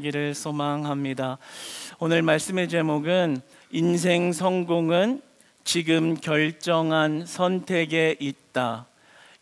기를 소망합니다. 오늘 말씀의 제목은 인생 성공은 지금 결정한 선택에 있다.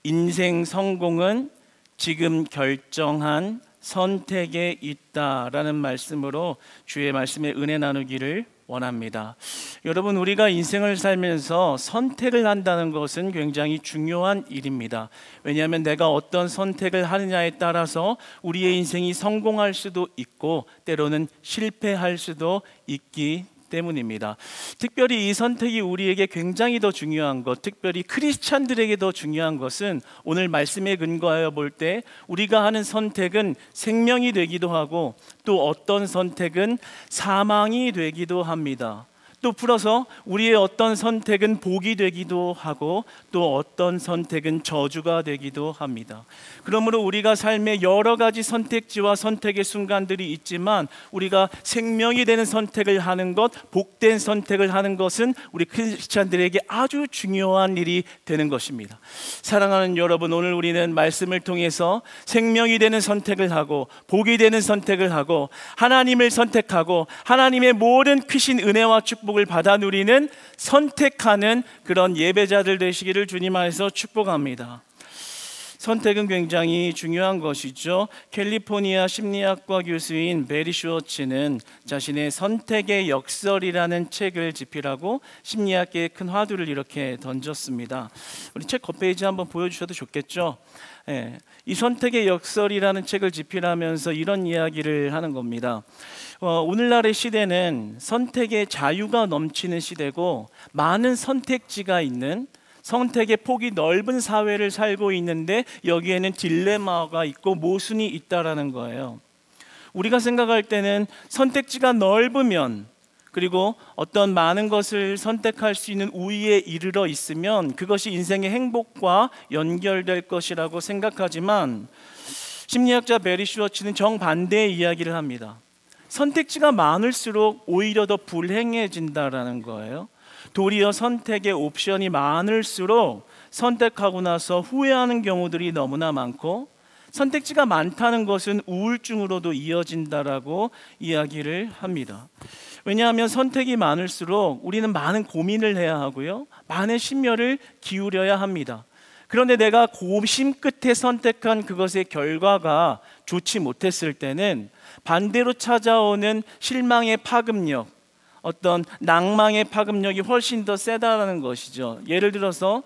인생 성공은 지금 결정한 선택에 있다라는 말씀으로 주의 말씀에 은혜 나누기를 원합니다. 여러분, 우리가 인생을 살면서 선택을 한다는 것은 굉장히 중요한 일입니다. 왜냐하면 내가 어떤 선택을 하느냐에 따라서 우리의 인생이 성공할 수도 있고 때로는 실패할 수도 있기 때문입니다. 특별히 이 선택이 우리에게 굉장히 더 중요한 것, 특별히 크리스찬들에게 더 중요한 것은 오늘 말씀에 근거하여 볼 때 우리가 하는 선택은 생명이 되기도 하고 또 어떤 선택은 사망이 되기도 합니다. 또 풀어서 우리의 어떤 선택은 복이 되기도 하고 또 어떤 선택은 저주가 되기도 합니다. 그러므로 우리가 삶에 여러 가지 선택지와 선택의 순간들이 있지만 우리가 생명이 되는 선택을 하는 것, 복된 선택을 하는 것은 우리 크리스찬들에게 아주 중요한 일이 되는 것입니다. 사랑하는 여러분, 오늘 우리는 말씀을 통해서 생명이 되는 선택을 하고 복이 되는 선택을 하고 하나님을 선택하고 하나님의 모든 크신 은혜와 축복을 받아 누리는 선택하는 그런 예배자들 되시기를 주님 안에서 축복합니다. 선택은 굉장히 중요한 것이죠. 캘리포니아 심리학과 교수인 베리 슈워츠는 자신의 선택의 역설이라는 책을 집필하고 심리학계에 큰 화두를 이렇게 던졌습니다. 우리 책 겉페이지 한번 보여주셔도 좋겠죠. 이 선택의 역설이라는 책을 집필하면서 이런 이야기를 하는 겁니다. 오늘날의 시대는 선택의 자유가 넘치는 시대고 많은 선택지가 있는, 선택의 폭이 넓은 사회를 살고 있는데 여기에는 딜레마가 있고 모순이 있다라는 거예요. 우리가 생각할 때는 선택지가 넓으면, 그리고 어떤 많은 것을 선택할 수 있는 우위에 이르러 있으면 그것이 인생의 행복과 연결될 것이라고 생각하지만 심리학자 베리 슈워츠는 정반대의 이야기를 합니다. 선택지가 많을수록 오히려 더 불행해진다라는 거예요. 도리어 선택의 옵션이 많을수록 선택하고 나서 후회하는 경우들이 너무나 많고 선택지가 많다는 것은 우울증으로도 이어진다라고 이야기를 합니다. 왜냐하면 선택이 많을수록 우리는 많은 고민을 해야 하고요, 많은 심려를 기울여야 합니다. 그런데 내가 고심 끝에 선택한 그것의 결과가 좋지 못했을 때는 반대로 찾아오는 실망의 파급력, 어떤 낭망의 파급력이 훨씬 더 세다라는 것이죠. 예를 들어서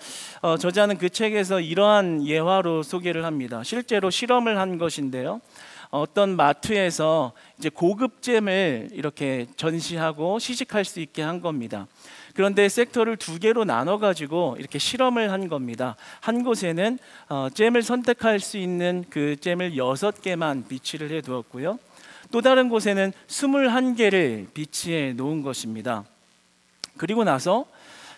저자는 그 책에서 이러한 예화로 소개를 합니다. 실제로 실험을 한 것인데요. 어떤 마트에서 이제 고급 잼을 이렇게 전시하고 시식할 수 있게 한 겁니다. 그런데 섹터를 두 개로 나눠 가지고 이렇게 실험을 한 겁니다. 한 곳에는 잼을 선택할 수 있는 그 잼을 6개만 비치를 해 두었고요. 또 다른 곳에는 21개를 비치해 놓은 것입니다. 그리고 나서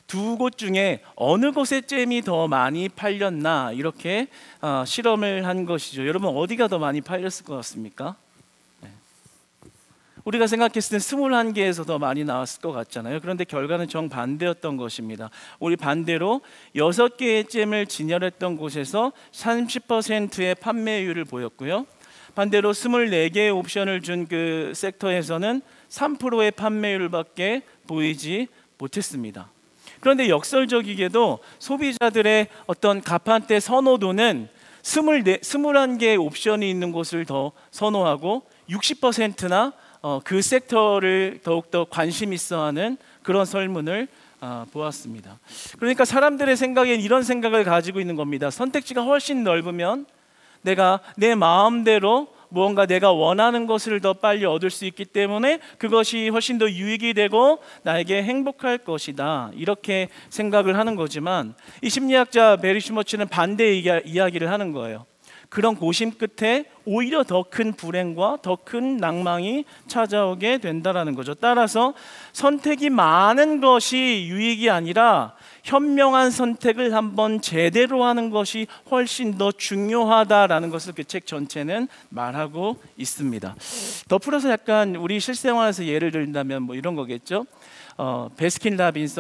두 곳 중에 어느 곳에 잼이 더 많이 팔렸나 이렇게 실험을 한 것이죠. 여러분, 어디가 더 많이 팔렸을 것 같습니까? 우리가 생각했을 때 21개에서 더 많이 나왔을 것 같잖아요. 그런데 결과는 정반대였던 것입니다. 우리 반대로 6개의 잼을 진열했던 곳에서 30%의 판매율을 보였고요. 반대로 24개의 옵션을 준 그 섹터에서는 3%의 판매율밖에 보이지 못했습니다. 그런데 역설적이게도 소비자들의 어떤 가판대 선호도는 21개의 옵션이 있는 곳을 더 선호하고 60%나 그 섹터를 더욱더 관심 있어 하는 그런 설문을 보았습니다. 그러니까 사람들의 생각엔 이런 생각을 가지고 있는 겁니다. 선택지가 훨씬 넓으면 내가 내 마음대로 무언가 내가 원하는 것을 더 빨리 얻을 수 있기 때문에 그것이 훨씬 더 유익이 되고 나에게 행복할 것이다, 이렇게 생각을 하는 거지만 이 심리학자 베리 슈워츠는 반대의 이야기를 하는 거예요. 그런 고심 끝에 오히려 더 큰 불행과 더 큰 낭망이 찾아오게 된다라는 거죠. 따라서 선택이 많은 것이 유익이 아니라 현명한 선택을 한번 제대로 하는 것이 훨씬 더 중요하다라는 것을 그 책 전체는 말하고 있습니다. 더 풀어서 약간 우리 실생활에서 예를 들다면 뭐 이런 거겠죠. 베스킨라빈스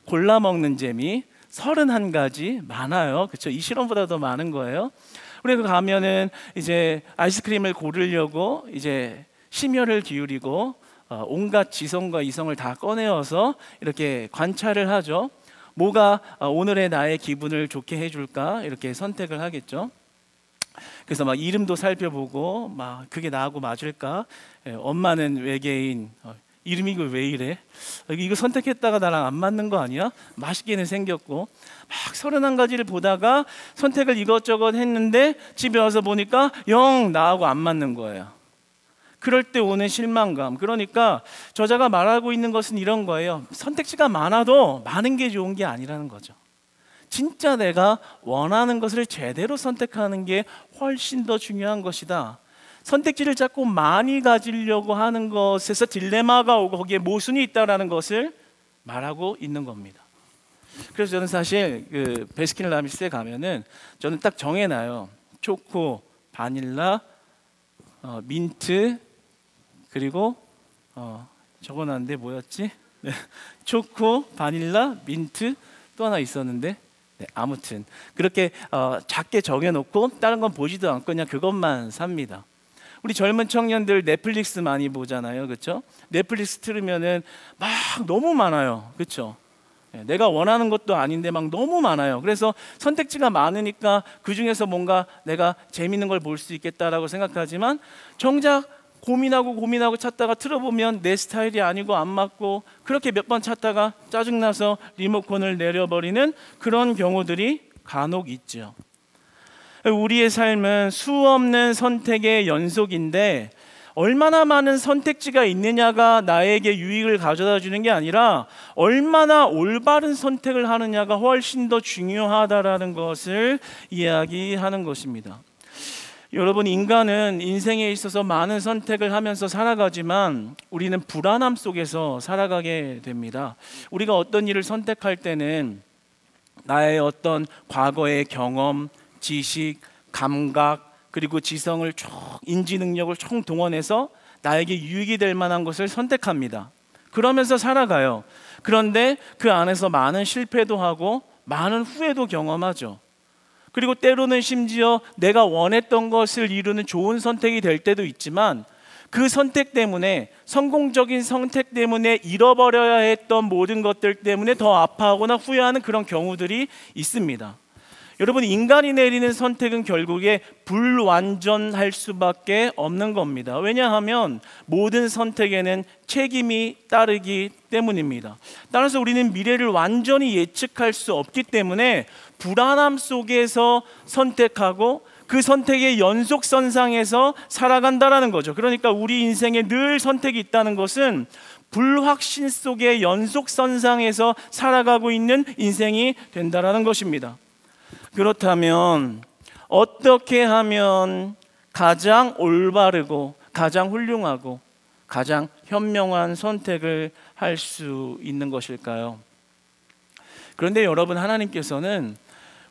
골라 먹는 재미 31가지 많아요. 그렇죠? 이 실험보다 더 많은 거예요. 그리고 가면은 이제 아이스크림을 고르려고 이제 심혈을 기울이고 온갖 지성과 이성을 다 꺼내어서 이렇게 관찰을 하죠. 뭐가 오늘의 나의 기분을 좋게 해줄까 이렇게 선택을 하겠죠. 그래서 막 이름도 살펴보고 막 그게 나하고 맞을까? 엄마는 외계인, 이름이 이거 왜 이래? 이거 선택했다가 나랑 안 맞는 거 아니야? 맛있게는 생겼고 막 31가지를 보다가 선택을 이것저것 했는데 집에 와서 보니까 영 나하고 안 맞는 거예요. 그럴 때 오는 실망감. 그러니까 저자가 말하고 있는 것은 이런 거예요. 선택지가 많아도 많은 게 좋은 게 아니라는 거죠. 진짜 내가 원하는 것을 제대로 선택하는 게 훨씬 더 중요한 것이다. 선택지를 자꾸 많이 가지려고 하는 것에서 딜레마가 오고 거기에 모순이 있다라는 것을 말하고 있는 겁니다. 그래서 저는 사실 그 베스킨라빈스에 가면은 저는 딱 정해놔요. 초코, 바닐라, 민트, 그리고 적어놨는데 뭐였지? 네. 초코, 바닐라, 민트, 또 하나 있었는데 네, 아무튼 그렇게 작게 정해놓고 다른 건 보지도 않고 그냥 그것만 삽니다. 우리 젊은 청년들 넷플릭스 많이 보잖아요, 그렇죠? 넷플릭스 틀으면은 막 너무 많아요, 그렇죠? 내가 원하는 것도 아닌데 막 너무 많아요. 그래서 선택지가 많으니까 그 중에서 뭔가 내가 재밌는 걸 볼 수 있겠다라고 생각하지만 정작 고민하고 찾다가 틀어보면 내 스타일이 아니고 안 맞고 그렇게 몇 번 찾다가 짜증나서 리모컨을 내려버리는 그런 경우들이 간혹 있죠. 우리의 삶은 수없는 선택의 연속인데 얼마나 많은 선택지가 있느냐가 나에게 유익을 가져다 주는 게 아니라 얼마나 올바른 선택을 하느냐가 훨씬 더 중요하다라는 것을 이야기하는 것입니다. 여러분, 인간은 인생에 있어서 많은 선택을 하면서 살아가지만 우리는 불안함 속에서 살아가게 됩니다. 우리가 어떤 일을 선택할 때는 나의 어떤 과거의 경험, 지식, 감각, 그리고 지성을 인지 능력을 총동원해서 나에게 유익이 될 만한 것을 선택합니다. 그러면서 살아가요. 그런데 그 안에서 많은 실패도 하고 많은 후회도 경험하죠. 그리고 때로는 심지어 내가 원했던 것을 이루는 좋은 선택이 될 때도 있지만 그 선택 때문에, 성공적인 선택 때문에 잃어버려야 했던 모든 것들 때문에 더 아파하거나 후회하는 그런 경우들이 있습니다. 여러분, 인간이 내리는 선택은 결국에 불완전할 수밖에 없는 겁니다. 왜냐하면 모든 선택에는 책임이 따르기 때문입니다. 따라서 우리는 미래를 완전히 예측할 수 없기 때문에 불안함 속에서 선택하고 그 선택의 연속선상에서 살아간다라는 거죠. 그러니까 우리 인생에 늘 선택이 있다는 것은 불확신 속의 연속선상에서 살아가고 있는 인생이 된다라는 것입니다. 그렇다면 어떻게 하면 가장 올바르고 가장 훌륭하고 가장 현명한 선택을 할 수 있는 것일까요? 그런데 여러분, 하나님께서는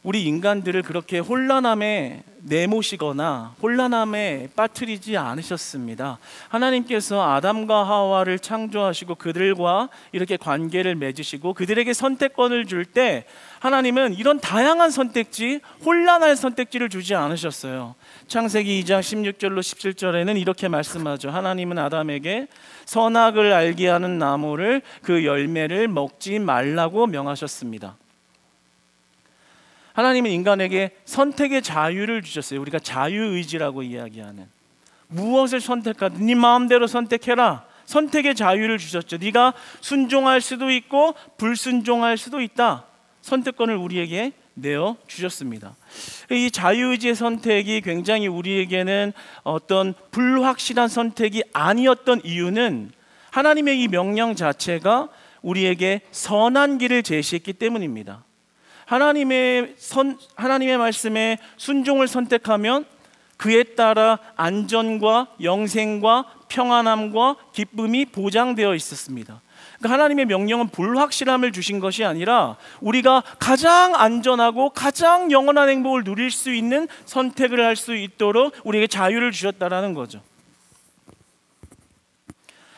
우리 인간들을 그렇게 혼란함에 내모시거나 혼란함에 빠뜨리지 않으셨습니다. 하나님께서 아담과 하와를 창조하시고 그들과 이렇게 관계를 맺으시고 그들에게 선택권을 줄 때 하나님은 이런 다양한 선택지, 혼란할 선택지를 주지 않으셨어요. 창세기 2장 16절로 17절에는 이렇게 말씀하죠. 하나님은 아담에게 선악을 알게 하는 나무를 그 열매를 먹지 말라고 명하셨습니다. 하나님은 인간에게 선택의 자유를 주셨어요. 우리가 자유의지라고 이야기하는, 무엇을 선택하든 네 마음대로 선택해라. 선택의 자유를 주셨죠. 네가 순종할 수도 있고 불순종할 수도 있다. 선택권을 우리에게 내어 주셨습니다. 이 자유의지의 선택이 굉장히 우리에게는 어떤 불확실한 선택이 아니었던 이유는 하나님의 이 명령 자체가 우리에게 선한 길을 제시했기 때문입니다. 하나님의 말씀에 순종을 선택하면 그에 따라 안전과 영생과 평안함과 기쁨이 보장되어 있었습니다. 그러니까 하나님의 명령은 불확실함을 주신 것이 아니라 우리가 가장 안전하고 가장 영원한 행복을 누릴 수 있는 선택을 할 수 있도록 우리에게 자유를 주셨다라는 거죠.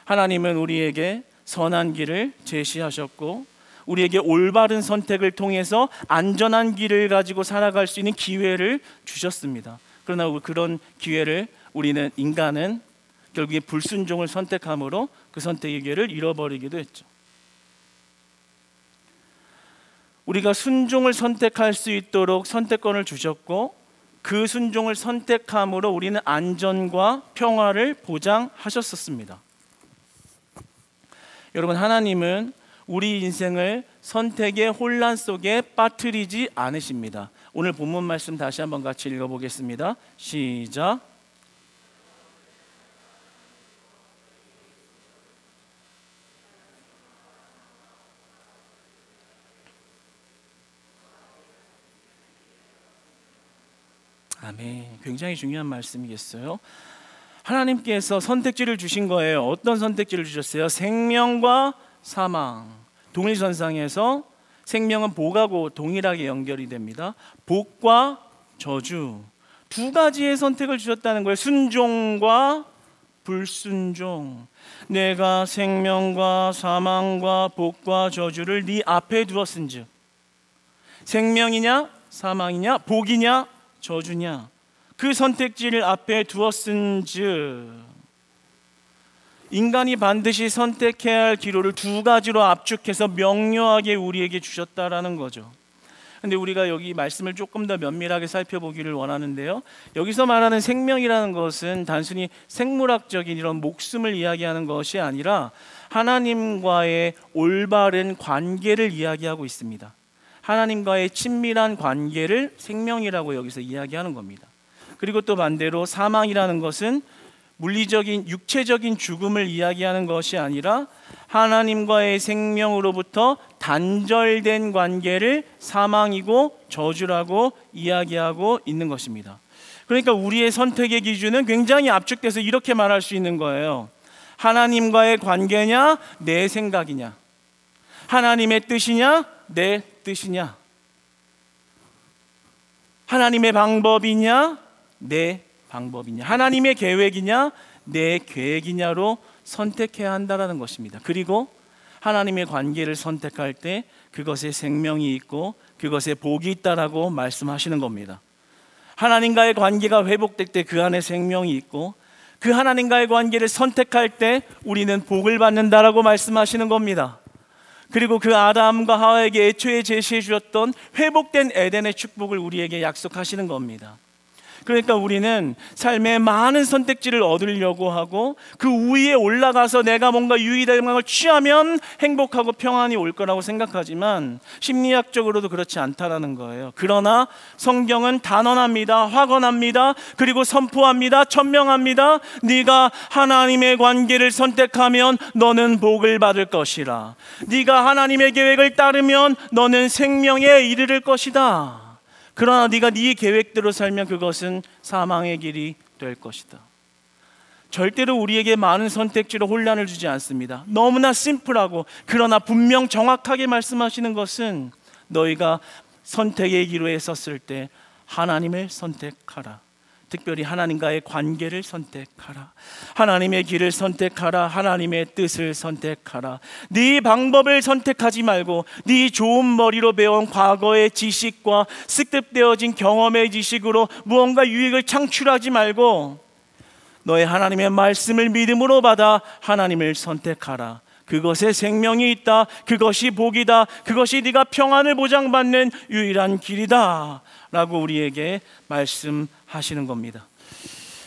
하나님은 우리에게 선한 길을 제시하셨고 우리에게 올바른 선택을 통해서 안전한 길을 가지고 살아갈 수 있는 기회를 주셨습니다. 그러나 그런 기회를 인간은 결국에 불순종을 선택함으로 그 선택의 기회를 잃어버리기도 했죠. 우리가 순종을 선택할 수 있도록 선택권을 주셨고, 그 순종을 선택함으로 우리는 안전과 평화를 보장하셨었습니다. 여러분, 하나님은 우리 인생을 선택의 혼란 속에 빠뜨리지 않으십니다. 오늘 본문 말씀 다시 한번 같이 읽어보겠습니다. 시작. 아멘. 굉장히 중요한 말씀이겠어요. 하나님께서 선택지를 주신 거예요. 어떤 선택지를 주셨어요? 생명과 사망. 동일선상에서 생명은 복하고 동일하게 연결이 됩니다. 복과 저주, 두 가지의 선택을 주셨다는 거예요. 순종과 불순종. 내가 생명과 사망과 복과 저주를 네 앞에 두었은즉, 생명이냐 사망이냐 복이냐 저주냐, 그 선택지를 앞에 두었은즉, 인간이 반드시 선택해야 할 기로를 두 가지로 압축해서 명료하게 우리에게 주셨다라는 거죠. 근데 우리가 여기 말씀을 조금 더 면밀하게 살펴보기를 원하는데요, 여기서 말하는 생명이라는 것은 단순히 생물학적인 이런 목숨을 이야기하는 것이 아니라 하나님과의 올바른 관계를 이야기하고 있습니다. 하나님과의 친밀한 관계를 생명이라고 여기서 이야기하는 겁니다. 그리고 또 반대로 사망이라는 것은 물리적인 육체적인 죽음을 이야기하는 것이 아니라 하나님과의 생명으로부터 단절된 관계를 사망이고 저주라고 이야기하고 있는 것입니다. 그러니까 우리의 선택의 기준은 굉장히 압축돼서 이렇게 말할 수 있는 거예요. 하나님과의 관계냐 내 생각이냐, 하나님의 뜻이냐 내 뜻이냐, 하나님의 방법이냐 내 방법이냐, 하나님의 계획이냐 내 계획이냐로 선택해야 한다는 것입니다. 그리고 하나님의 관계를 선택할 때 그것에 생명이 있고 그것에 복이 있다라고 말씀하시는 겁니다. 하나님과의 관계가 회복될 때 그 안에 생명이 있고, 그 하나님과의 관계를 선택할 때 우리는 복을 받는다라고 말씀하시는 겁니다. 그리고 그 아담과 하와에게 애초에 제시해 주셨던 회복된 에덴의 축복을 우리에게 약속하시는 겁니다. 그러니까 우리는 삶의 많은 선택지를 얻으려고 하고 그 우위에 올라가서 내가 뭔가 유의될 걸 취하면 행복하고 평안이 올 거라고 생각하지만 심리학적으로도 그렇지 않다라는 거예요. 그러나 성경은 단언합니다. 확언합니다. 그리고 선포합니다. 천명합니다. 네가 하나님의 관계를 선택하면 너는 복을 받을 것이라. 네가 하나님의 계획을 따르면 너는 생명에 이르를 것이다. 그러나 네가 네 계획대로 살면 그것은 사망의 길이 될 것이다. 절대로 우리에게 많은 선택지로 혼란을 주지 않습니다. 너무나 심플하고 그러나 분명 정확하게 말씀하시는 것은 너희가 선택의 기로에 섰을 때 하나님을 선택하라. 특별히 하나님과의 관계를 선택하라. 하나님의 길을 선택하라. 하나님의 뜻을 선택하라. 네 방법을 선택하지 말고 네 좋은 머리로 배운 과거의 지식과 습득되어진 경험의 지식으로 무언가 유익을 창출하지 말고 너의 하나님의 말씀을 믿음으로 받아 하나님을 선택하라. 그것에 생명이 있다. 그것이 복이다. 그것이 네가 평안을 보장받는 유일한 길이다 라고 우리에게 말씀하시는 겁니다.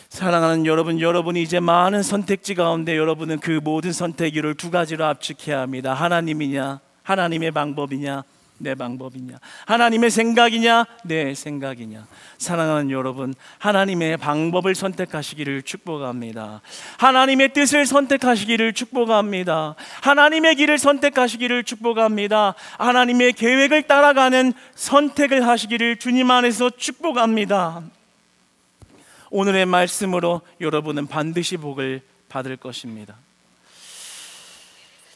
사랑하는 여러분, 여러분이 이제 많은 선택지 가운데 여러분은 그 모든 선택지를 두 가지로 압축해야 합니다. 하나님이냐, 하나님의 방법이냐, 내 방법이냐, 하나님의 생각이냐, 내 생각이냐. 사랑하는 여러분, 하나님의 방법을 선택하시기를 축복합니다. 하나님의 뜻을 선택하시기를 축복합니다. 하나님의 길을 선택하시기를 축복합니다. 하나님의 계획을 따라가는 선택을 하시기를 주님 안에서 축복합니다. 오늘의 말씀으로 여러분은 반드시 복을 받을 것입니다.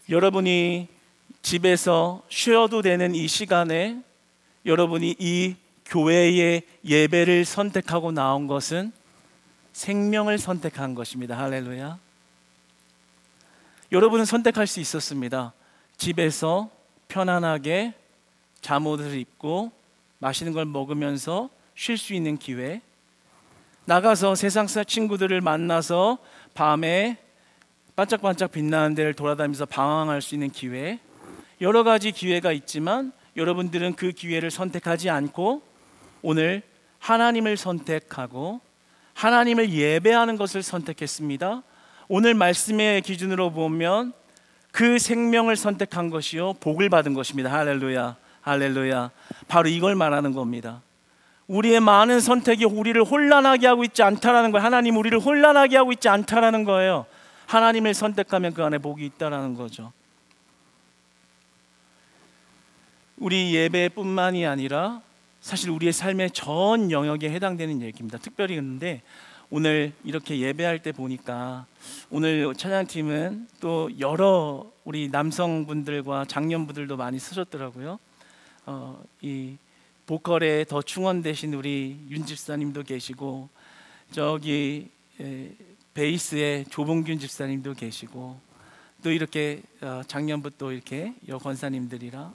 여러분이 집에서 쉬어도 되는 이 시간에 여러분이 이 교회의 예배를 선택하고 나온 것은 생명을 선택한 것입니다. 할렐루야. 여러분은 선택할 수 있었습니다. 집에서 편안하게 잠옷을 입고 맛있는 걸 먹으면서 쉴 수 있는 기회, 나가서 세상 친구들을 만나서 밤에 반짝반짝 빛나는 데를 돌아다니면서 방황할 수 있는 기회, 여러 가지 기회가 있지만 여러분들은 그 기회를 선택하지 않고 오늘 하나님을 선택하고 하나님을 예배하는 것을 선택했습니다. 오늘 말씀의 기준으로 보면 그 생명을 선택한 것이요 복을 받은 것입니다. 할렐루야, 할렐루야. 바로 이걸 말하는 겁니다. 우리의 많은 선택이 우리를 혼란하게 하고 있지 않다라는 거예요. 하나님 우리를 혼란하게 하고 있지 않다라는 거예요. 하나님을 선택하면 그 안에 복이 있다라는 거죠. 우리 예배뿐만이 아니라 사실 우리의 삶의 전 영역에 해당되는 얘기입니다. 특별히 그런데 오늘 이렇게 예배할 때 보니까 오늘 찬양팀은 또 여러 우리 남성분들과 장년분들도 많이 쓰셨더라고요. 이 보컬에 더 충원되신 우리 윤 집사님도 계시고, 저기 베이스에 조봉균 집사님도 계시고, 또 이렇게 작년부터 이렇게 여권사님들이랑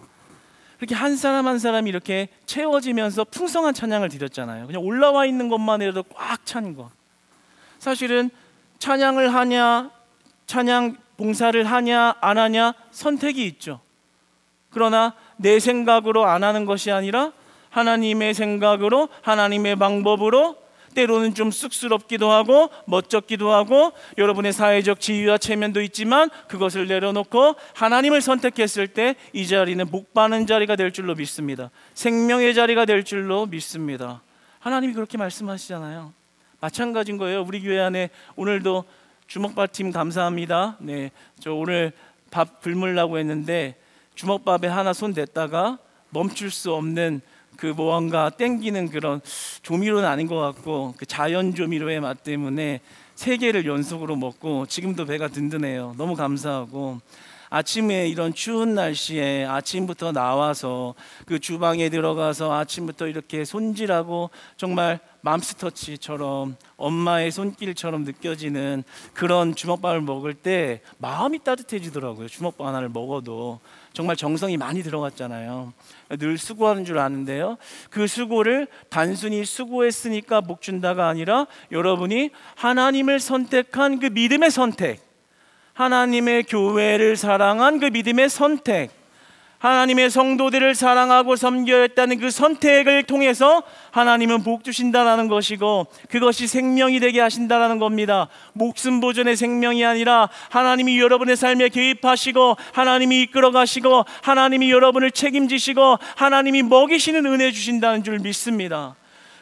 이렇게 한 사람 한 사람이 이렇게 채워지면서 풍성한 찬양을 드렸잖아요. 그냥 올라와 있는 것만 해도 꽉 찬 거. 사실은 찬양을 하냐, 찬양 봉사를 하냐 안 하냐 선택이 있죠. 그러나 내 생각으로 안 하는 것이 아니라 하나님의 생각으로, 하나님의 방법으로, 때로는 좀 쑥스럽기도 하고 멋쩍기도 하고 여러분의 사회적 지위와 체면도 있지만 그것을 내려놓고 하나님을 선택했을 때 이 자리는 복받는 자리가 될 줄로 믿습니다. 생명의 자리가 될 줄로 믿습니다. 하나님이 그렇게 말씀하시잖아요. 마찬가지인 거예요. 우리 교회 안에 오늘도 주먹밥팀 감사합니다. 네, 저 오늘 밥 굶으려고 했는데 주먹밥에 하나 손 댔다가 멈출 수 없는 그 무언가 땡기는 그런 조미료는 아닌 것 같고 그 자연 조미료의 맛 때문에 3개를 연속으로 먹고 지금도 배가 든든해요. 너무 감사하고, 아침에 이런 추운 날씨에 아침부터 나와서 그 주방에 들어가서 아침부터 이렇게 손질하고 정말 맘스터치처럼 엄마의 손길처럼 느껴지는 그런 주먹밥을 먹을 때 마음이 따뜻해지더라고요. 주먹밥 하나를 먹어도 정말 정성이 많이 들어갔잖아요. 늘 수고하는 줄 아는데요, 그 수고를 단순히 수고했으니까 복 준다가 아니라 여러분이 하나님을 선택한 그 믿음의 선택, 하나님의 교회를 사랑한 그 믿음의 선택, 하나님의 성도들을 사랑하고 섬겨야 했다는 그 선택을 통해서 하나님은 복 주신다라는 것이고, 그것이 생명이 되게 하신다라는 겁니다. 목숨 보존의 생명이 아니라 하나님이 여러분의 삶에 개입하시고 하나님이 이끌어 가시고 하나님이 여러분을 책임지시고 하나님이 먹이시는 은혜 주신다는 줄 믿습니다.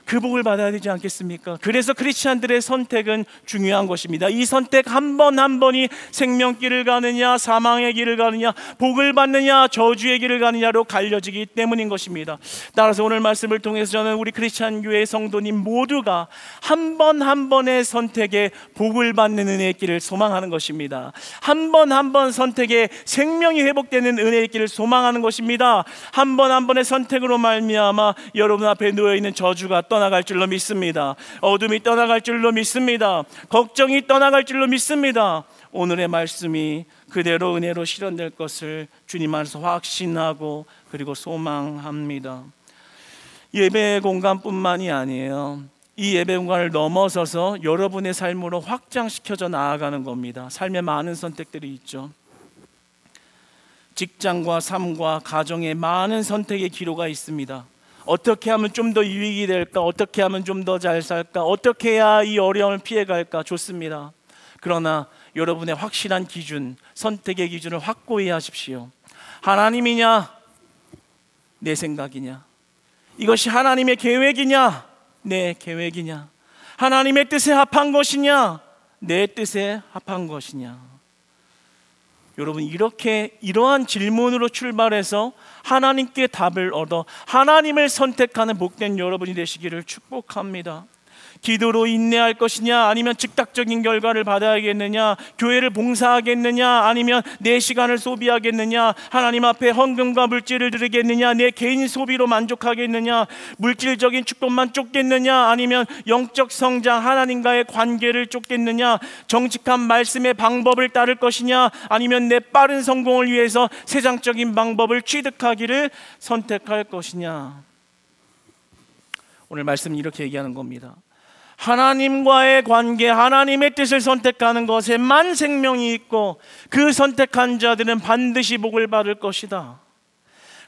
그 복을 받아야 되지 않겠습니까? 그래서 크리스찬들의 선택은 중요한 것입니다. 이 선택 한 번 한 번이 생명길을 가느냐 사망의 길을 가느냐 복을 받느냐 저주의 길을 가느냐로 갈려지기 때문인 것입니다. 따라서 오늘 말씀을 통해서 저는 우리 크리스찬 교회 성도님 모두가 한 번 한 번의 선택에 복을 받는 은혜의 길을 소망하는 것입니다. 한 번 한 번 선택에 생명이 회복되는 은혜의 길을 소망하는 것입니다. 한 번 한 번의 선택으로 말미암아 여러분 앞에 놓여있는 저주가 떠나갈 줄로 믿습니다. 어둠이 떠나갈 줄로 믿습니다. 걱정이 떠나갈 줄로 믿습니다. 오늘의 말씀이 그대로 은혜로 실현될 것을 주님 안에서 확신하고 그리고 소망합니다. 예배 공간뿐만이 아니에요. 이 예배 공간을 넘어서서 여러분의 삶으로 확장시켜져 나아가는 겁니다. 삶에 많은 선택들이 있죠. 직장과 삶과 가정에 많은 선택의 기로가 있습니다. 어떻게 하면 좀 더 유익이 될까? 어떻게 하면 좀 더 잘 살까? 어떻게 해야 이 어려움을 피해갈까? 좋습니다. 그러나 여러분의 확실한 기준, 선택의 기준을 확고히 하십시오. 하나님이냐? 내 생각이냐? 이것이 하나님의 계획이냐? 내 계획이냐? 하나님의 뜻에 합한 것이냐? 내 뜻에 합한 것이냐? 여러분, 이러한 질문으로 출발해서 하나님께 답을 얻어 하나님을 선택하는 복된 여러분이 되시기를 축복합니다. 기도로 인내할 것이냐, 아니면 즉각적인 결과를 받아야겠느냐, 교회를 봉사하겠느냐, 아니면 내 시간을 소비하겠느냐, 하나님 앞에 헌금과 물질을 드리겠느냐, 내 개인 소비로 만족하겠느냐, 물질적인 축복만 쫓겠느냐, 아니면 영적 성장, 하나님과의 관계를 쫓겠느냐, 정직한 말씀의 방법을 따를 것이냐, 아니면 내 빠른 성공을 위해서 세상적인 방법을 취득하기를 선택할 것이냐. 오늘 말씀은 이렇게 얘기하는 겁니다. 하나님과의 관계, 하나님의 뜻을 선택하는 것에만 생명이 있고 그 선택한 자들은 반드시 복을 받을 것이다.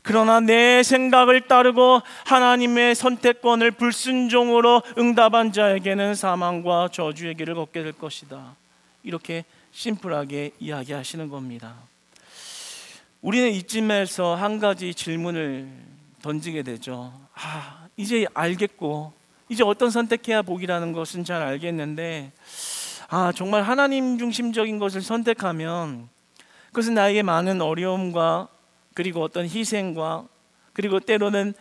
그러나 내 생각을 따르고 하나님의 선택권을 불순종으로 응답한 자에게는 사망과 저주의 길을 걷게 될 것이다. 이렇게 심플하게 이야기하시는 겁니다. 우리는 이쯤에서 한 가지 질문을 던지게 되죠. 이제 알겠고, 이제 어떤 선택해야 복이라는 것은 잘 알겠는데, 정말 하나님 중심적인 것을 선택하면 그것은 나에게 많은 어려움과 그리고 어떤 희생과 그리고 때로는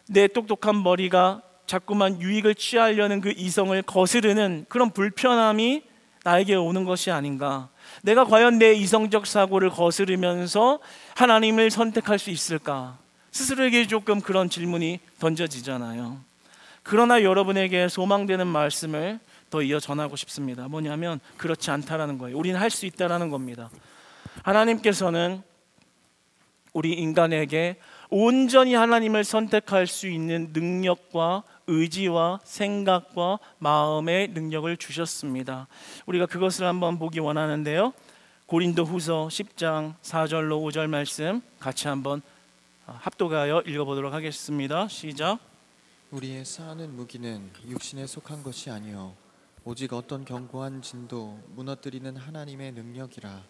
내 똑똑한 머리가 자꾸만 유익을 취하려는 그 이성을 거스르는 그런 불편함이 나에게 오는 것이 아닌가. 내가 과연 내 이성적 사고를 거스르면서 하나님을 선택할 수 있을까? 스스로에게 조금 그런 질문이 던져지잖아요. 그러나 여러분에게 소망되는 말씀을 더 이어 전하고 싶습니다. 뭐냐면 그렇지 않다라는 거예요. 우리는 할 수 있다라는 겁니다. 하나님께서는 우리 인간에게 온전히 하나님을 선택할 수 있는 능력과 의지와 생각과 마음의 능력을 주셨습니다. 우리가 그것을 한번 보기 원하는데요. 고린도후서 10장 4절로 5절 말씀 같이 한번 합독하여 읽어보도록 하겠습니다. 시작. 우리의 쌓는 무기는 육신에 속한 것이 아니요 오직 어떤 견고한 진도 무너뜨리는 하나님의 능력이라.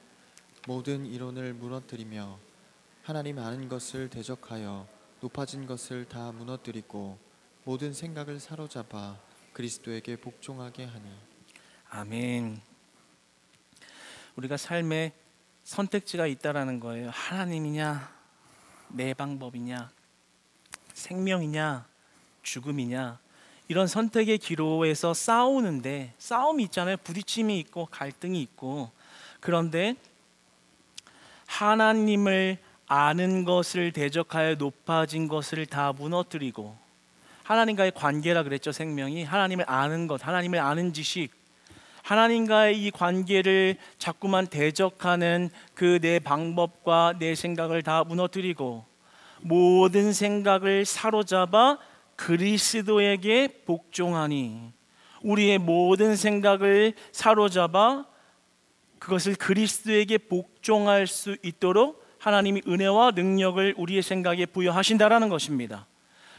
모든 이론을 무너뜨리며 하나님 아는 것을 대적하여 높아진 것을 다 무너뜨리고 모든 생각을 사로잡아 그리스도에게 복종하게 하니. 아멘. 우리가 삶에 선택지가 있다라는 거예요. 하나님이냐, 내 방법이냐, 생명이냐, 죽음이냐, 이런 선택의 기로에서 싸우는데, 싸움이 있잖아요. 부딪힘이 있고 갈등이 있고. 그런데 하나님을 아는 것을 대적하여 높아진 것을 다 무너뜨리고, 하나님과의 관계라 그랬죠. 생명이 하나님을 아는 것, 하나님을 아는 지식, 하나님과의 이 관계를 자꾸만 대적하는 그 내 방법과 내 생각을 다 무너뜨리고 모든 생각을 사로잡아 그리스도에게 복종하니. 우리의 모든 생각을 사로잡아 그것을 그리스도에게 복종할 수 있도록 하나님이 은혜와 능력을 우리의 생각에 부여하신다라는 것입니다.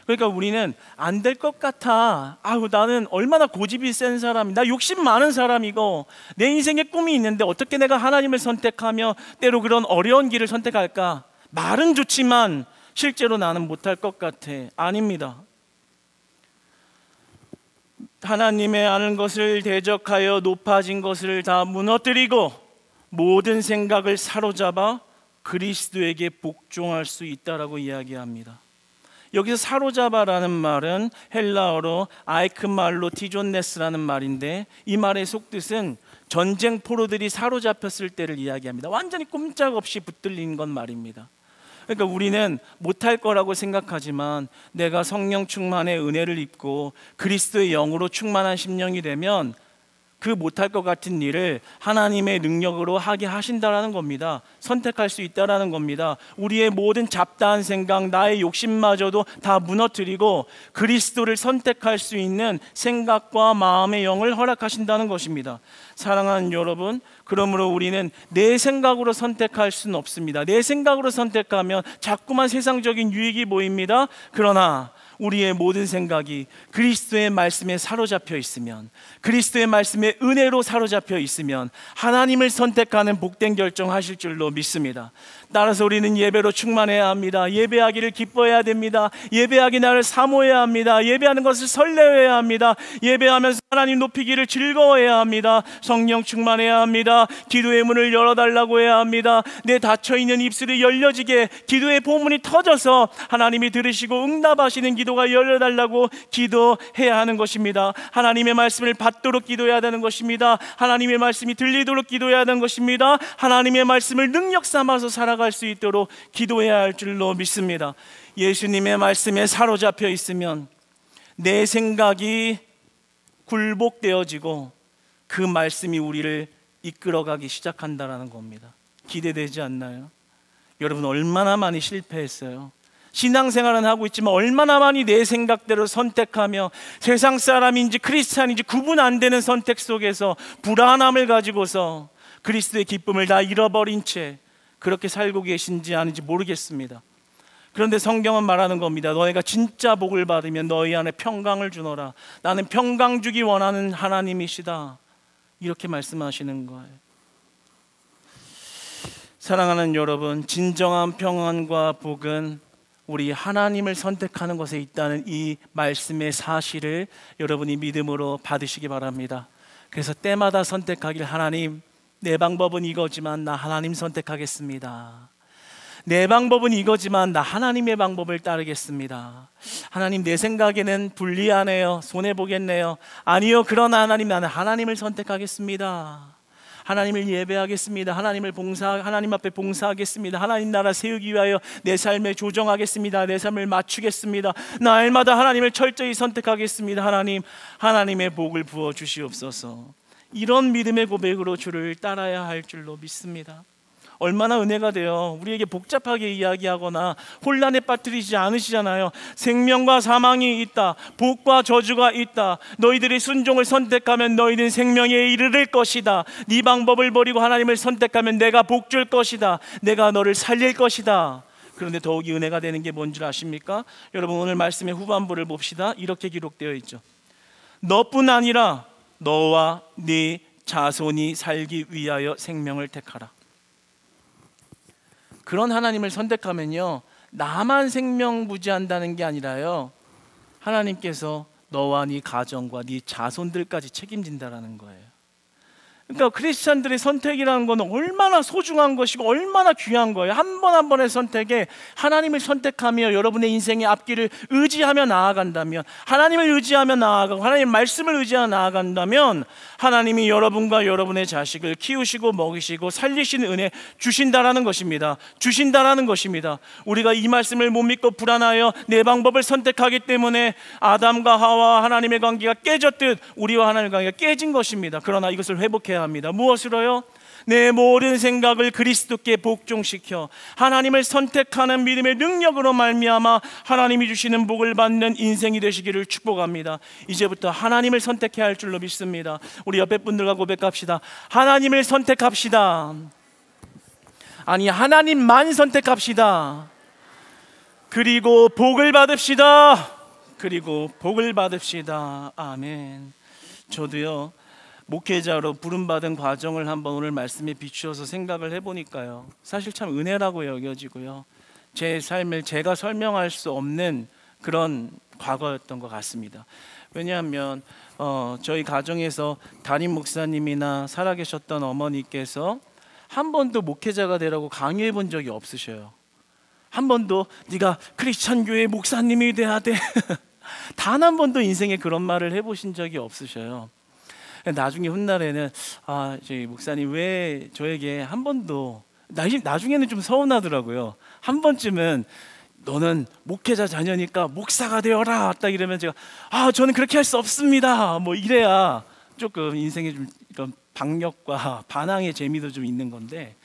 그러니까 우리는 안 될 것 같아. 나는 얼마나 고집이 센 사람이, 나 욕심 많은 사람이고 내 인생에 꿈이 있는데 어떻게 내가 하나님을 선택하며 때로 그런 어려운 길을 선택할까? 말은 좋지만 실제로 나는 못할 것 같아. 아닙니다. 하나님의 아는 것을 대적하여 높아진 것을 다 무너뜨리고 모든 생각을 사로잡아 그리스도에게 복종할 수 있다라고 이야기합니다. 여기서 사로잡아라는 말은 헬라어로 아이크말로 티존네스라는 말인데, 이 말의 속뜻은 전쟁 포로들이 사로잡혔을 때를 이야기합니다. 완전히 꼼짝없이 붙들린 건 말입니다. 그러니까 우리는 못할 거라고 생각하지만 내가 성령 충만의 은혜를 입고 그리스도의 영으로 충만한 심령이 되면 그 못할 것 같은 일을 하나님의 능력으로 하게 하신다라는 겁니다. 선택할 수 있다라는 겁니다. 우리의 모든 잡다한 생각, 나의 욕심마저도 다 무너뜨리고 그리스도를 선택할 수 있는 생각과 마음의 영을 허락하신다는 것입니다. 사랑하는 여러분, 그러므로 우리는 내 생각으로 선택할 수는 없습니다. 내 생각으로 선택하면 자꾸만 세상적인 유익이 보입니다. 그러나 우리의 모든 생각이 그리스도의 말씀에 사로잡혀 있으면, 그리스도의 말씀에 은혜로 사로잡혀 있으면 하나님을 선택하는 복된 결정하실 줄로 믿습니다. 따라서 우리는 예배로 충만해야 합니다. 예배하기를 기뻐해야 됩니다. 예배하기 나를 사모해야 합니다. 예배하는 것을 설레어야 합니다. 예배하면서 하나님 높이기를 즐거워해야 합니다. 성령 충만해야 합니다. 기도의 문을 열어달라고 해야 합니다. 내 닫혀있는 입술이 열려지게 기도의 포문이 터져서 하나님이 들으시고 응답하시는 기도가 열려달라고 기도해야 하는 것입니다. 하나님의 말씀을 받도록 기도해야 되는 것입니다. 하나님의 말씀이 들리도록 기도해야 되는 것입니다. 하나님의 말씀을 능력 삼아서 살아갈 수 있도록 기도해야 할 줄로 믿습니다. 예수님의 말씀에 사로잡혀 있으면 내 생각이 굴복되어지고 그 말씀이 우리를 이끌어가기 시작한다라는 겁니다. 기대되지 않나요? 여러분 얼마나 많이 실패했어요. 신앙생활은 하고 있지만 얼마나 많이 내 생각대로 선택하며 세상 사람인지 크리스찬인지 구분 안 되는 선택 속에서 불안함을 가지고서 그리스도의 기쁨을 다 잃어버린 채 그렇게 살고 계신지 아닌지 모르겠습니다. 그런데 성경은 말하는 겁니다. 너희가 진짜 복을 받으면 너희 안에 평강을 주노라. 나는 평강 주기 원하는 하나님이시다. 이렇게 말씀하시는 거예요. 사랑하는 여러분, 진정한 평안과 복은 우리 하나님을 선택하는 것에 있다는 이 말씀의 사실을 여러분이 믿음으로 받으시기 바랍니다. 그래서 때마다 선택하길, 하나님, 내 방법은 이거지만 나 하나님 선택하겠습니다. 내 방법은 이거지만 나 하나님의 방법을 따르겠습니다. 하나님, 내 생각에는 불리하네요. 손해보겠네요. 아니요, 그러나 하나님, 나는 하나님을 선택하겠습니다. 하나님을 예배하겠습니다. 하나님 앞에 봉사하겠습니다. 하나님 나라 세우기 위하여 내 삶에 조정하겠습니다. 내 삶을 맞추겠습니다. 날마다 하나님을 철저히 선택하겠습니다. 하나님의 복을 부어 주시옵소서. 이런 믿음의 고백으로 주를 따라야 할 줄로 믿습니다. 얼마나 은혜가 돼요. 우리에게 복잡하게 이야기하거나 혼란에 빠뜨리지 않으시잖아요. 생명과 사망이 있다, 복과 저주가 있다. 너희들이 순종을 선택하면 너희는 생명에 이르를 것이다. 네 방법을 버리고 하나님을 선택하면 내가 복 줄 것이다. 내가 너를 살릴 것이다. 그런데 더욱이 은혜가 되는 게 뭔 줄 아십니까? 여러분, 오늘 말씀의 후반부를 봅시다. 이렇게 기록되어 있죠. 너뿐 아니라 너와 네 자손이 살기 위하여 생명을 택하라. 그런 하나님을 선택하면요, 나만 생명 부지한다는 게 아니라요, 하나님께서 너와 네 가정과 네 자손들까지 책임진다라는 거예요. 그러니까 크리스찬들의 선택이라는 건 얼마나 소중한 것이고 얼마나 귀한 거예요. 한 번 한 번의 선택에 하나님을 선택하며 여러분의 인생의 앞길을 의지하며 나아간다면, 하나님을 의지하며 나아가고 하나님의 말씀을 의지하며 나아간다면 하나님이 여러분과 여러분의 자식을 키우시고 먹이시고 살리시는 은혜 주신다라는 것입니다. 우리가 이 말씀을 못 믿고 불안하여 내 방법을 선택하기 때문에 아담과 하와 하나님의 관계가 깨졌듯 우리와 하나님의 관계가 깨진 것입니다. 그러나 이것을 회복해야 합니다. 무엇으로요? 내 모든 생각을 그리스도께 복종시켜 하나님을 선택하는 믿음의 능력으로 말미암아 하나님이 주시는 복을 받는 인생이 되시기를 축복합니다. 이제부터 하나님을 선택해야 할 줄로 믿습니다. 우리 옆에 분들과 고백합시다. 하나님을 선택합시다. 아니, 하나님만 선택합시다. 그리고 복을 받읍시다. 아멘. 저도요, 목회자로 부름받은 과정을 한번 오늘 말씀에 비추어서 생각을 해보니까요, 사실 참 은혜라고 여겨지고요, 제 삶을 제가 설명할 수 없는 그런 과거였던 것 같습니다. 왜냐하면 저희 가정에서 담임 목사님이나 살아계셨던 어머니께서 한 번도 목회자가 되라고 강요해 본 적이 없으셔요. 한 번도 네가 크리스찬 교회 목사님이 돼야 돼 단 한 번도 인생에 그런 말을 해보신 적이 없으셔요. 나중에 훗날에는 저희 목사님 왜 저에게 한 번도, 나중에는 좀 서운하더라고요. 한 번쯤은 너는 목회자 자녀니까 목사가 되어라 딱 이러면 제가 저는 그렇게 할 수 없습니다 뭐 이래야 조금 인생에 좀 이런 박력과 반항의 재미도 좀 있는 건데,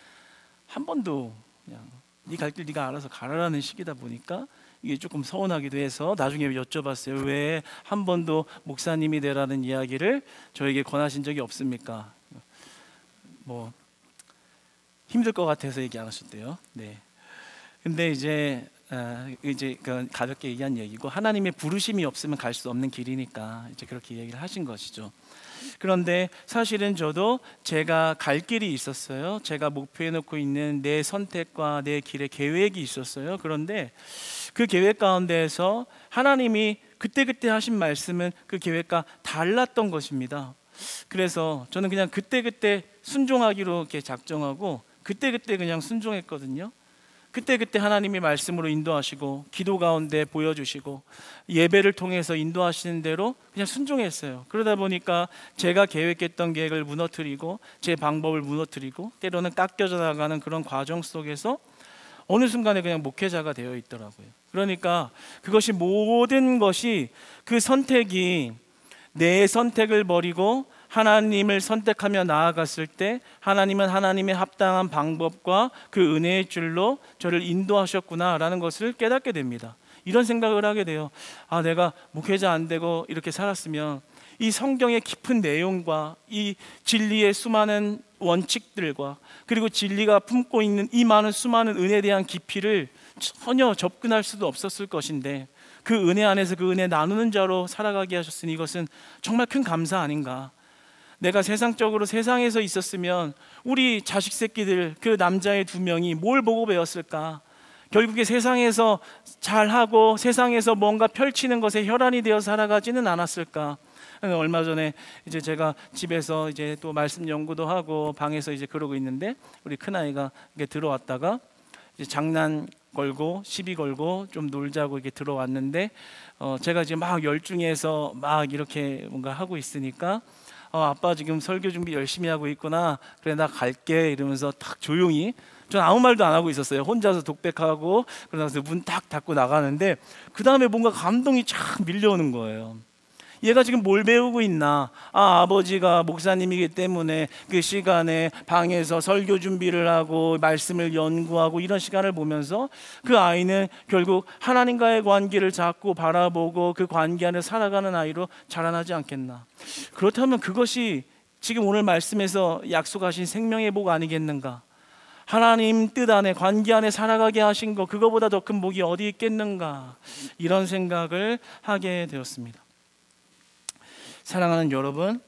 한 번도 그냥 네 갈 길 네가 알아서 가라라는 식이다 보니까 이게 조금 서운하기도 해서 나중에 여쭤봤어요. 왜 한 번도 목사님이 되라는 이야기를 저에게 권하신 적이 없습니까? 뭐 힘들 것 같아서 얘기 안 하셨대요. 네. 근데 이제 가볍게 얘기한 얘기고, 하나님의 부르심이 없으면 갈 수 없는 길이니까 이제 그렇게 얘기를 하신 것이죠. 그런데 사실은 저도 제가 갈 길이 있었어요. 제가 목표해 놓고 있는 내 선택과 내 길의 계획이 있었어요. 그런데 그 계획 가운데에서 하나님이 그때그때 하신 말씀은 그 계획과 달랐던 것입니다. 그래서 저는 그냥 그때그때 순종하기로 이렇게 작정하고 그때그때 그냥 순종했거든요. 그때그때 하나님이 말씀으로 인도하시고 기도 가운데 보여주시고 예배를 통해서 인도하시는 대로 그냥 순종했어요. 그러다 보니까 제가 계획했던 계획을 무너뜨리고 제 방법을 무너뜨리고 때로는 깎여져 나가는 그런 과정 속에서 어느 순간에 그냥 목회자가 되어 있더라고요. 그러니까 그것이 모든 것이, 그 선택이 내 선택을 버리고 하나님을 선택하며 나아갔을 때 하나님은 하나님의 합당한 방법과 그 은혜의 줄로 저를 인도하셨구나라는 것을 깨닫게 됩니다. 이런 생각을 하게 돼요. 내가 목회자 안 되고 이렇게 살았으면 이 성경의 깊은 내용과 이 진리의 수많은 원칙들과 그리고 진리가 품고 있는 이 많은 수많은 은혜에 대한 깊이를 전혀 접근할 수도 없었을 것인데 그 은혜 안에서 그 은혜 나누는 자로 살아가게 하셨으니 이것은 정말 큰 감사 아닌가. 내가 세상적으로 세상에서 있었으면 우리 자식 새끼들 그 남자의 2명이 뭘 보고 배웠을까? 결국에 세상에서 잘하고 세상에서 뭔가 펼치는 것에 혈안이 되어 살아가지는 않았을까? 얼마 전에 이제 제가 집에서 이제 또 말씀 연구도 하고 방에서 이제 그러고 있는데 우리 큰 아이가 들어왔다가 이제 장난 걸고 시비 걸고 좀 놀자고 이렇게 들어왔는데 제가 이제 막 열중해서 막 이렇게 뭔가 하고 있으니까 아빠 지금 설교 준비 열심히 하고 있구나. 그래 나 갈게 이러면서 딱 조용히 전 아무 말도 안 하고 있었어요. 혼자서 독백하고 그러면서 문 딱 닫고 나가는데 그 다음에 뭔가 감동이 쫙 밀려오는 거예요. 얘가 지금 뭘 배우고 있나? 아버지가 목사님이기 때문에 그 시간에 방에서 설교 준비를 하고 말씀을 연구하고 이런 시간을 보면서 그 아이는 결국 하나님과의 관계를 자꾸 바라보고 그 관계 안에 살아가는 아이로 자라나지 않겠나? 그렇다면 그것이 지금 오늘 말씀에서 약속하신 생명의 복 아니겠는가? 하나님 뜻 안에 관계 안에 살아가게 하신 거 그거보다 더 큰 복이 어디 있겠는가? 이런 생각을 하게 되었습니다. 사랑하는 여러분,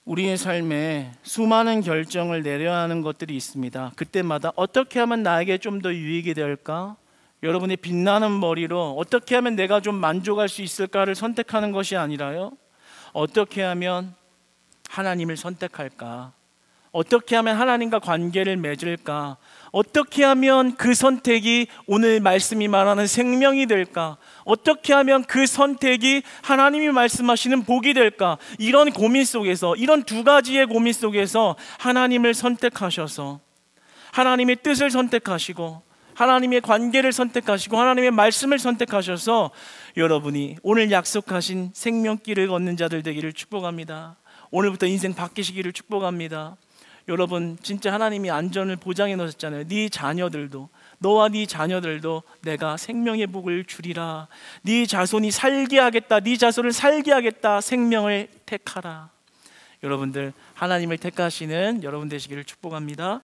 우리의 삶에 수많은 결정을 내려야 하는 것들이 있습니다. 그때마다 어떻게 하면 나에게 좀 더 유익이 될까? 여러분의 빛나는 머리로 어떻게 하면 내가 좀 만족할 수 있을까를 선택하는 것이 아니라요, 어떻게 하면 하나님을 선택할까? 어떻게 하면 하나님과 관계를 맺을까? 어떻게 하면 그 선택이 오늘 말씀이 말하는 생명이 될까? 어떻게 하면 그 선택이 하나님이 말씀하시는 복이 될까? 이런 고민 속에서, 이런 2가지의 고민 속에서 하나님을 선택하셔서 하나님의 뜻을 선택하시고 하나님의 관계를 선택하시고 하나님의 말씀을 선택하셔서 여러분이 오늘 약속하신 생명길을 걷는 자들 되기를 축복합니다. 오늘부터 인생 바뀌시기를 축복합니다. 여러분, 진짜 하나님이 안전을 보장해 놓으셨잖아요. 네 자녀들도, 너와 네 자녀들도 내가 생명의 복을 주리라. 네 자손이 살게 하겠다. 네 자손을 살게 하겠다. 생명을 택하라. 여러분들, 하나님을 택하시는 여러분 되시기를 축복합니다.